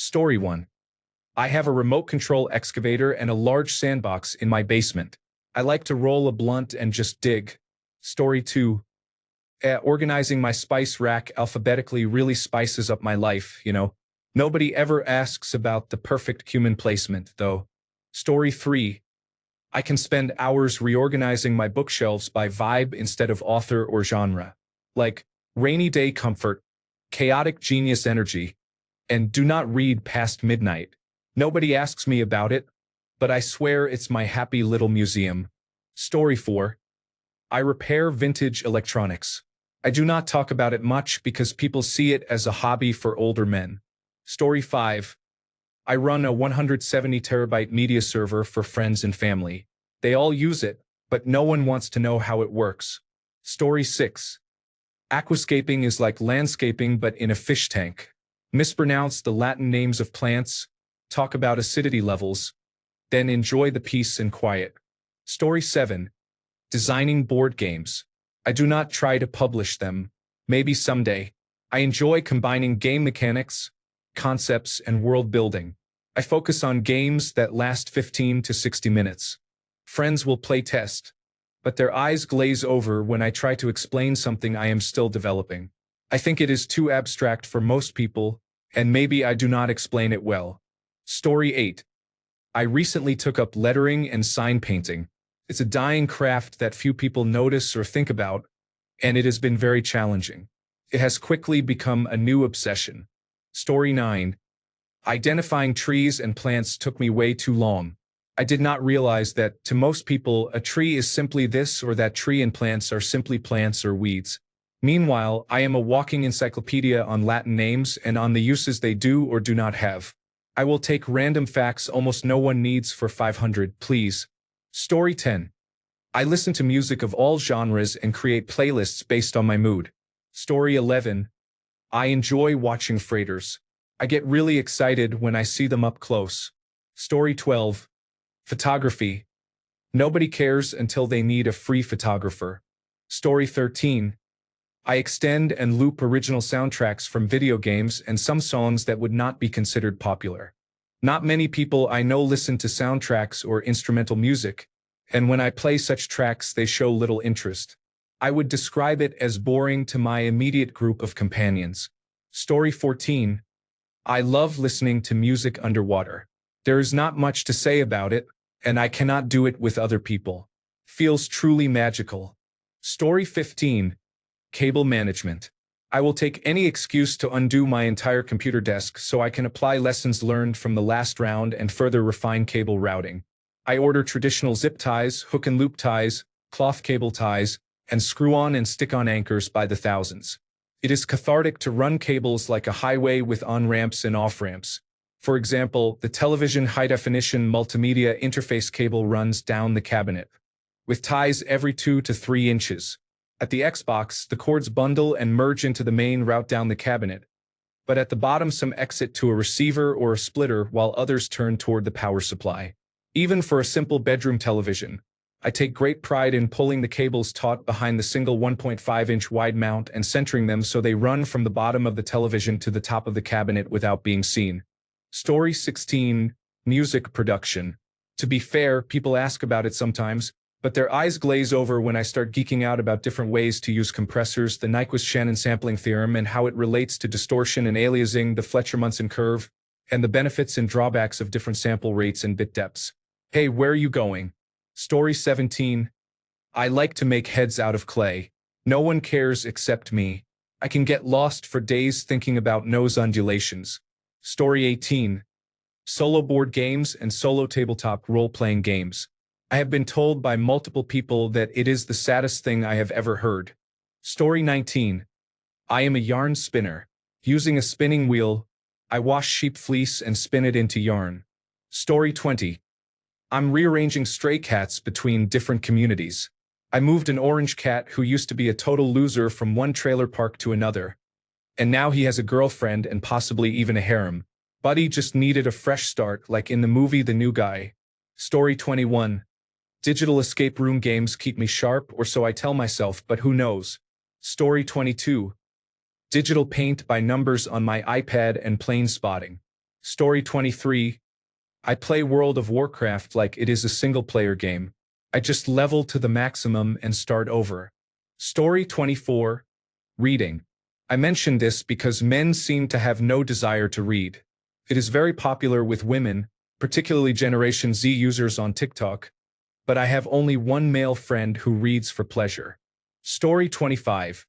Story 1. I have a remote control excavator and a large sandbox in my basement. I like to roll a blunt and just dig. Story 2. Organizing my spice rack alphabetically really spices up my life, you know. Nobody ever asks about the perfect cumin placement, though. Story 3. I can spend hours reorganizing my bookshelves by vibe instead of author or genre. Like, rainy day comfort, chaotic genius energy, and do not read past midnight. Nobody asks me about it, but I swear it's my happy little museum. Story 4. I repair vintage electronics. I do not talk about it much because people see it as a hobby for older men. Story 5. I run a 170 terabyte media server for friends and family. They all use it, but no one wants to know how it works. Story 6. Aquascaping is like landscaping but in a fish tank. Mispronounce the Latin names of plants, talk about acidity levels, then enjoy the peace and quiet. Story 7. Designing board games. I do not try to publish them. Maybe someday. I enjoy combining game mechanics, concepts, and world building. I focus on games that last 15 to 60 minutes. Friends will play test, but their eyes glaze over when I try to explain something I am still developing. I think it is too abstract for most people, and maybe I do not explain it well. Story 8. I recently took up lettering and sign painting. It's a dying craft that few people notice or think about, and it has been very challenging. It has quickly become a new obsession. Story 9. Identifying trees and plants took me way too long. I did not realize that, to most people, a tree is simply this or that tree and plants are simply plants or weeds. Meanwhile, I am a walking encyclopedia on Latin names and on the uses they do or do not have. I will take random facts almost no one needs for 500, please. Story 10. I listen to music of all genres and create playlists based on my mood. Story 11. I enjoy watching freighters. I get really excited when I see them up close. Story 12. Photography. Nobody cares until they need a free photographer. Story 13. I extend and loop original soundtracks from video games and some songs that would not be considered popular. Not many people I know listen to soundtracks or instrumental music, and when I play such tracks they show little interest. I would describe it as boring to my immediate group of companions. Story 14. I love listening to music underwater. There is not much to say about it, and I cannot do it with other people. Feels truly magical. Story 15. Cable management. I will take any excuse to undo my entire computer desk so I can apply lessons learned from the last round and further refine cable routing. I order traditional zip ties, hook and loop ties, cloth cable ties, and screw-on and stick-on anchors by the thousands. It is cathartic to run cables like a highway with on-ramps and off-ramps. For example, the television high-definition multimedia interface cable runs down the cabinet, with ties every 2 to 3 inches. At the Xbox, the cords bundle and merge into the main route down the cabinet, but at the bottom some exit to a receiver or a splitter while others turn toward the power supply. Even for a simple bedroom television, I take great pride in pulling the cables taut behind the single 1.5-inch wide mount and centering them so they run from the bottom of the television to the top of the cabinet without being seen. Story 16. Music production. To be fair, people ask about it sometimes, but their eyes glaze over when I start geeking out about different ways to use compressors, the Nyquist-Shannon sampling theorem and how it relates to distortion and aliasing, the Fletcher-Munson curve, and the benefits and drawbacks of different sample rates and bit depths. Hey, where are you going? Story 17. I like to make heads out of clay. No one cares except me. I can get lost for days thinking about nose undulations. Story 18. Solo board games and solo tabletop role-playing games. I have been told by multiple people that it is the saddest thing I have ever heard. Story 19. I am a yarn spinner. Using a spinning wheel, I wash sheep fleece and spin it into yarn. Story 20. I'm rearranging stray cats between different communities. I moved an orange cat who used to be a total loser from one trailer park to another, and now he has a girlfriend and possibly even a harem. Buddy just needed a fresh start like in the movie The New Guy. Story 21. Digital escape room games keep me sharp, or so I tell myself, but who knows. Story 22. Digital paint by numbers on my iPad and plane spotting. Story 23. I play World of Warcraft like it is a single-player game. I just level to the maximum and start over. Story 24. Reading. I mention this because men seem to have no desire to read. It is very popular with women, particularly Generation Z users on TikTok, but I have only one male friend who reads for pleasure. Story 25.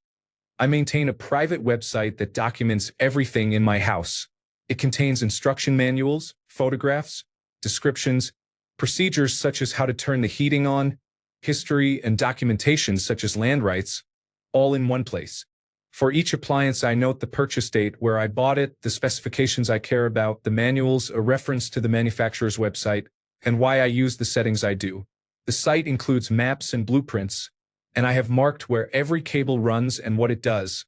I maintain a private website that documents everything in my house. It contains instruction manuals, photographs, descriptions, procedures such as how to turn the heating on, history, and documentation such as land rights, all in one place. For each appliance, I note the purchase date, where I bought it, the specifications I care about, the manuals, a reference to the manufacturer's website, and why I use the settings I do. The site includes maps and blueprints, and I have marked where every cable runs and what it does,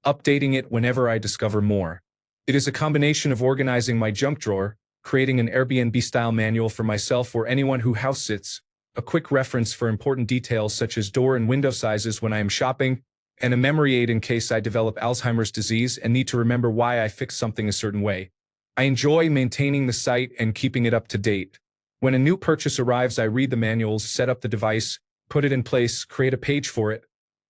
updating it whenever I discover more. It is a combination of organizing my junk drawer, creating an Airbnb-style manual for myself or anyone who house sits, a quick reference for important details such as door and window sizes when I am shopping, and a memory aid in case I develop Alzheimer's disease and need to remember why I fixed something a certain way. I enjoy maintaining the site and keeping it up to date. When a new purchase arrives, I read the manuals, set up the device, put it in place, create a page for it,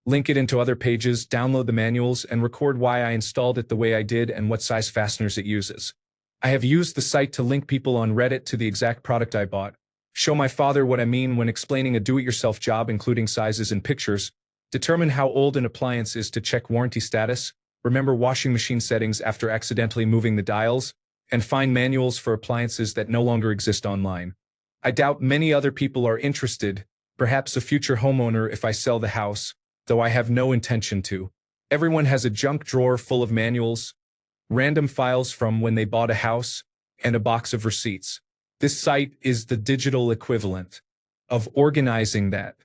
link it into other pages, download the manuals, and record why I installed it the way I did and what size fasteners it uses. I have used the site to link people on Reddit to the exact product I bought, show my father what I mean when explaining a do-it-yourself job including sizes and pictures, determine how old an appliance is to check warranty status, remember washing machine settings after accidentally moving the dials, and find manuals for appliances that no longer exist online. I doubt many other people are interested, perhaps a future homeowner if I sell the house, though I have no intention to. Everyone has a junk drawer full of manuals, random files from when they bought a house, and a box of receipts. This site is the digital equivalent of organizing that.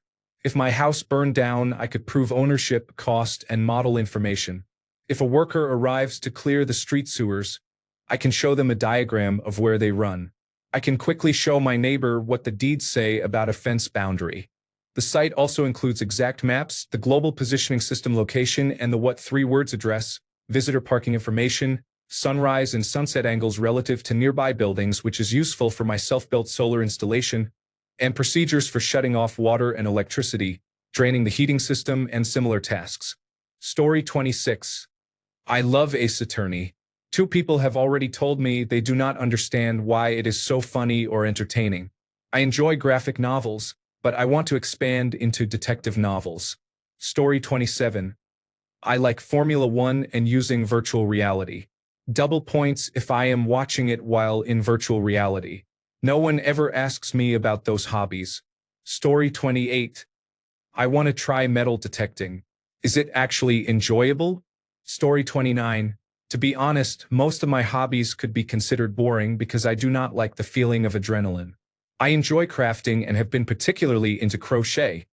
If my house burned down, I could prove ownership, cost, and model information. If a worker arrives to clear the street sewers, I can show them a diagram of where they run. I can quickly show my neighbor what the deeds say about a fence boundary. The site also includes exact maps, the global positioning system location, and the what 3 words address, visitor parking information, sunrise and sunset angles relative to nearby buildings, which is useful for my self-built solar installation, and procedures for shutting off water and electricity, draining the heating system, and similar tasks. Story 26. I love Ace Attorney. 2 people have already told me they do not understand why it is so funny or entertaining. I enjoy graphic novels, but I want to expand into detective novels. Story 27. I like Formula 1 and using virtual reality. Double points if I am watching it while in virtual reality. No one ever asks me about those hobbies. Story 28. I want to try metal detecting. Is it actually enjoyable? Story 29. To be honest, most of my hobbies could be considered boring because I do not like the feeling of adrenaline. I enjoy crafting and have been particularly into crochet,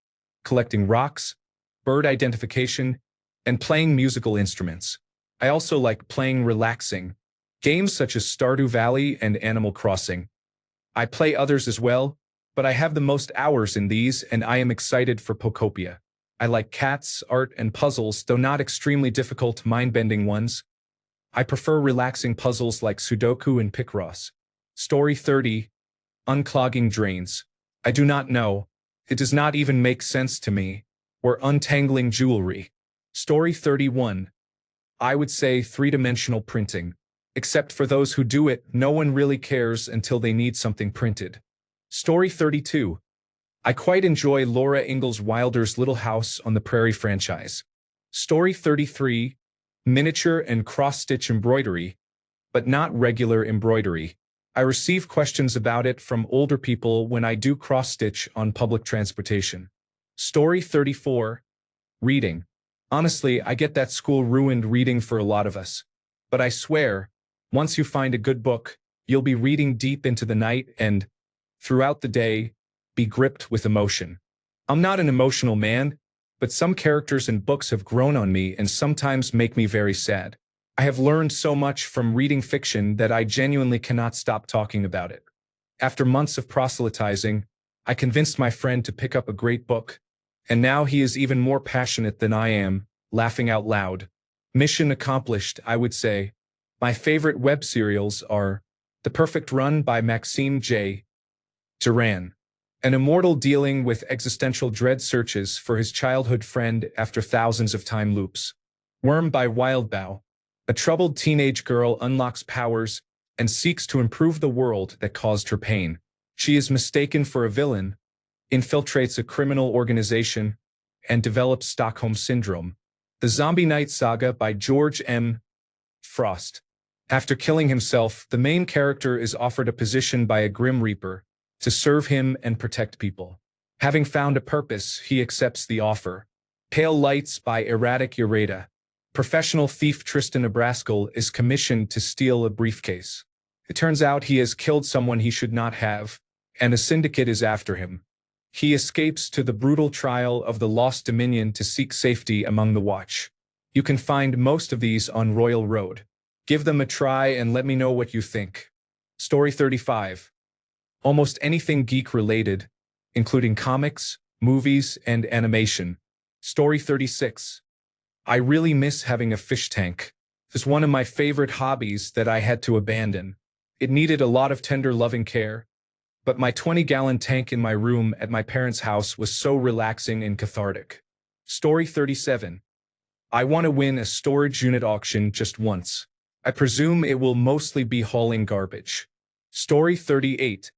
collecting rocks, bird identification, and playing musical instruments. I also like playing relaxing games such as Stardew Valley and Animal Crossing. I play others as well, but I have the most hours in these and I am excited for Pokopia. I like cats, art, and puzzles, though not extremely difficult, mind-bending ones. I prefer relaxing puzzles like Sudoku and Picross. Story 30. Unclogging drains. I do not know. It does not even make sense to me. Or untangling jewelry. Story 31. I would say 3-dimensional printing. Except for those who do it, no one really cares until they need something printed. Story 32. I quite enjoy Laura Ingalls Wilder's Little House on the Prairie franchise. Story 33. Miniature and cross-stitch embroidery, but not regular embroidery. I receive questions about it from older people when I do cross-stitch on public transportation. Story 34. Reading. Honestly, I get that school ruined reading for a lot of us. But I swear, once you find a good book, you'll be reading deep into the night and, throughout the day, be gripped with emotion. I'm not an emotional man, but some characters in books have grown on me and sometimes make me very sad. I have learned so much from reading fiction that I genuinely cannot stop talking about it. After months of proselytizing, I convinced my friend to pick up a great book, and now he is even more passionate than I am, laughing out loud. Mission accomplished, I would say. My favorite web serials are The Perfect Run by Maxime J. Duran. An immortal dealing with existential dread searches for his childhood friend after thousands of time loops. Worm by Wildbow. A troubled teenage girl unlocks powers and seeks to improve the world that caused her pain. She is mistaken for a villain, infiltrates a criminal organization, and develops Stockholm Syndrome. The Zombie Knight Saga by George M. Frost. After killing himself, the main character is offered a position by a Grim Reaper to serve him and protect people. Having found a purpose, he accepts the offer. Pale Lights by Erratic Ureta. Professional thief Tristan Abraskal is commissioned to steal a briefcase. It turns out he has killed someone he should not have, and a syndicate is after him. He escapes to the brutal trial of the Lost Dominion to seek safety among the Watch. You can find most of these on Royal Road. Give them a try and let me know what you think. Story 35. Almost anything geek-related, including comics, movies, and animation. Story 36. I really miss having a fish tank. It's one of my favorite hobbies that I had to abandon. It needed a lot of tender loving care, but my 20-gallon tank in my room at my parents' house was so relaxing and cathartic. Story 37. I want to win a storage unit auction just once. I presume it will mostly be hauling garbage. Story 38.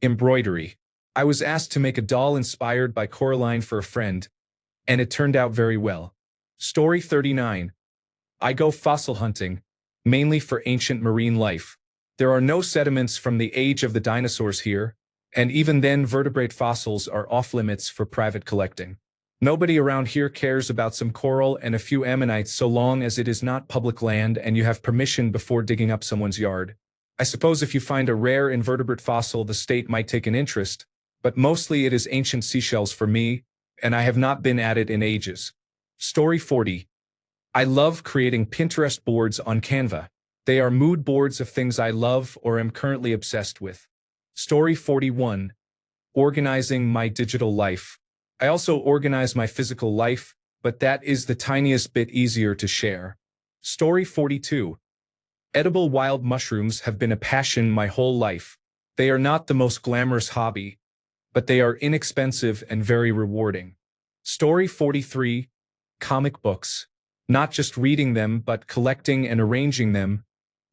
Embroidery. I was asked to make a doll inspired by Coraline for a friend, and it turned out very well. Story 39. I go fossil hunting, mainly for ancient marine life. There are no sediments from the age of the dinosaurs here, and even then vertebrate fossils are off-limits for private collecting. Nobody around here cares about some coral and a few ammonites so long as it is not public land and you have permission before digging up someone's yard. I suppose if you find a rare invertebrate fossil the state might take an interest, but mostly it is ancient seashells for me, and I have not been at it in ages. Story 40. I love creating Pinterest boards on Canva. They are mood boards of things I love or am currently obsessed with. Story 41. Organizing my digital life. I also organize my physical life, but that is the tiniest bit easier to share. Story 42. Edible wild mushrooms have been a passion my whole life. They are not the most glamorous hobby, but they are inexpensive and very rewarding. Story 43. Comic books. Not just reading them, but collecting and arranging them,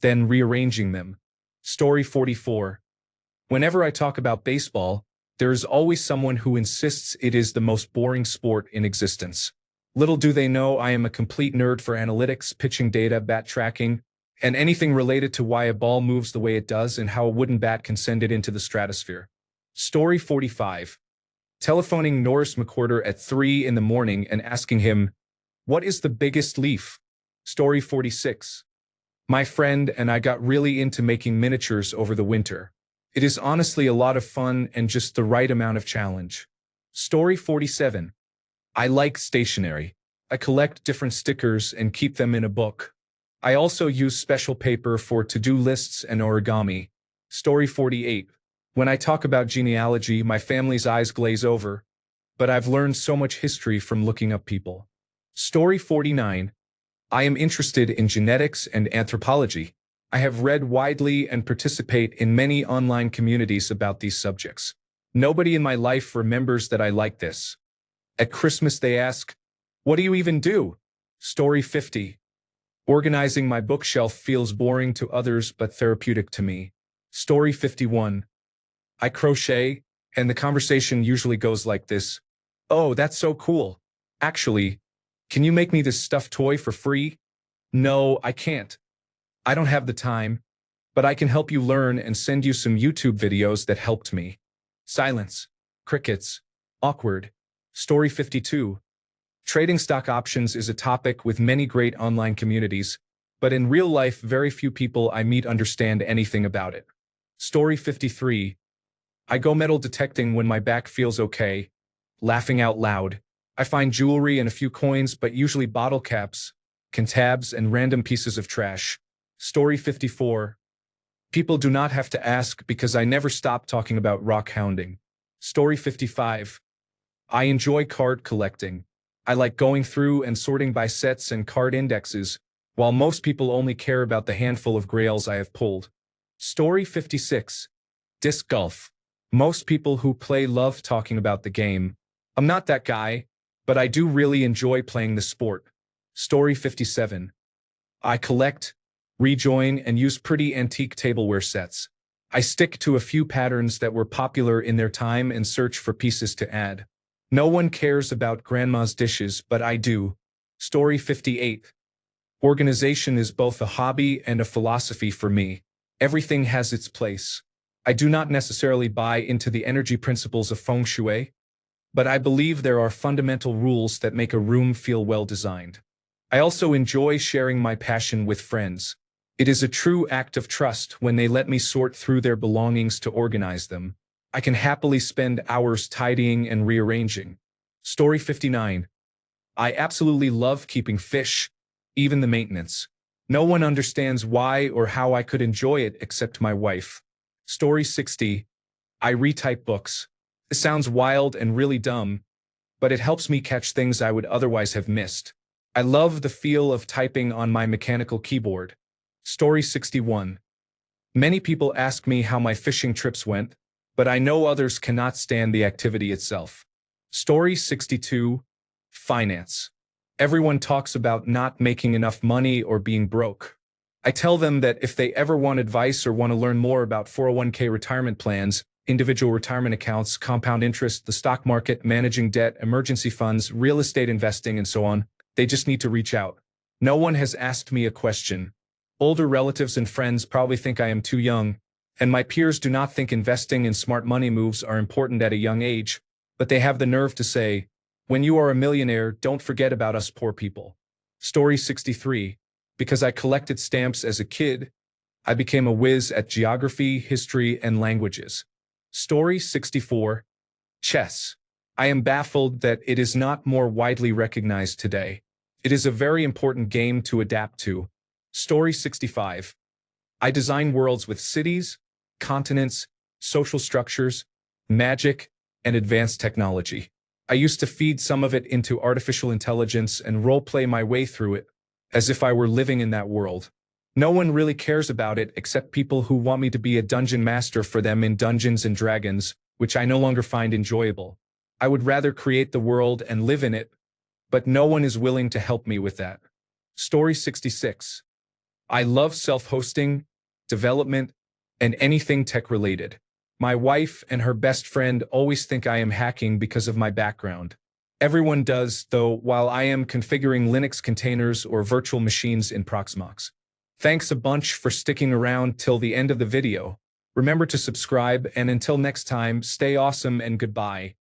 then rearranging them. Story 44. Whenever I talk about baseball, there is always someone who insists it is the most boring sport in existence. Little do they know I am a complete nerd for analytics, pitching data, bat tracking, and anything related to why a ball moves the way it does and how a wooden bat can send it into the stratosphere. Story 45. Telephoning Norris McWhorter at 3 in the morning and asking him, "What is the biggest leaf?" Story 46. My friend and I got really into making miniatures over the winter. It is honestly a lot of fun and just the right amount of challenge. Story 47. I like stationery. I collect different stickers and keep them in a book. I also use special paper for to-do lists and origami. Story 48. When I talk about genealogy, my family's eyes glaze over, but I've learned so much history from looking up people. Story 49. I am interested in genetics and anthropology. I have read widely and participate in many online communities about these subjects. Nobody in my life remembers that I like this. At Christmas they ask, "What do you even do?" Story 50. Organizing my bookshelf feels boring to others but therapeutic to me. Story 51. I crochet, and the conversation usually goes like this. "Oh, that's so cool. Actually, can you make me this stuffed toy for free?" "No, I can't. I don't have the time, but I can help you learn and send you some YouTube videos that helped me." Silence. Crickets. Awkward. Story 52. Trading stock options is a topic with many great online communities, but in real life very few people I meet understand anything about it. Story 53. I go metal detecting when my back feels okay, laughing out loud. I find jewelry and a few coins, but usually bottle caps, cantabs, and random pieces of trash. Story 54. People do not have to ask because I never stop talking about rock hounding. Story 55. I enjoy card collecting. I like going through and sorting by sets and card indexes, while most people only care about the handful of grails I have pulled. Story 56. Disc Golf. Most people who play love talking about the game. I'm not that guy, but I do really enjoy playing the sport. Story 57. I collect, rejoin, and use pretty antique tableware sets. I stick to a few patterns that were popular in their time and search for pieces to add. No one cares about grandma's dishes, but I do. Story 58. Organization is both a hobby and a philosophy for me. Everything has its place. I do not necessarily buy into the energy principles of feng shui, but I believe there are fundamental rules that make a room feel well designed. I also enjoy sharing my passion with friends. It is a true act of trust when they let me sort through their belongings to organize them. I can happily spend hours tidying and rearranging. Story 59. I absolutely love keeping fish, even the maintenance. No one understands why or how I could enjoy it except my wife. Story 60. I retype books. This sounds wild and really dumb, but it helps me catch things I would otherwise have missed. I love the feel of typing on my mechanical keyboard. Story 61. Many people ask me how my fishing trips went, but I know others cannot stand the activity itself. Story 62. Finance. Everyone talks about not making enough money or being broke. I tell them that if they ever want advice or want to learn more about 401k retirement plans, individual retirement accounts, compound interest, the stock market, managing debt, emergency funds, real estate investing, and so on, they just need to reach out. No one has asked me a question. Older relatives and friends probably think I am too young, and my peers do not think investing in smart money moves are important at a young age, but they have the nerve to say, when you are a millionaire, don't forget about us poor people. Story 63. Because I collected stamps as a kid, I became a whiz at geography, history, and languages. Story 64. Chess. I am baffled that it is not more widely recognized today. It is a very important game to adapt to. Story 65. I design worlds with cities, continents, social structures, magic, and advanced technology. I used to feed some of it into artificial intelligence and role-play my way through it, as if I were living in that world. No one really cares about it except people who want me to be a dungeon master for them in Dungeons and Dragons, which I no longer find enjoyable. I would rather create the world and live in it, but no one is willing to help me with that. Story 66. I love self-hosting, development, and anything tech-related. My wife and her best friend always think I am hacking because of my background. Everyone does, though, while I am configuring Linux containers or virtual machines in Proxmox. Thanks a bunch for sticking around till the end of the video. Remember to subscribe, and until next time, stay awesome and goodbye.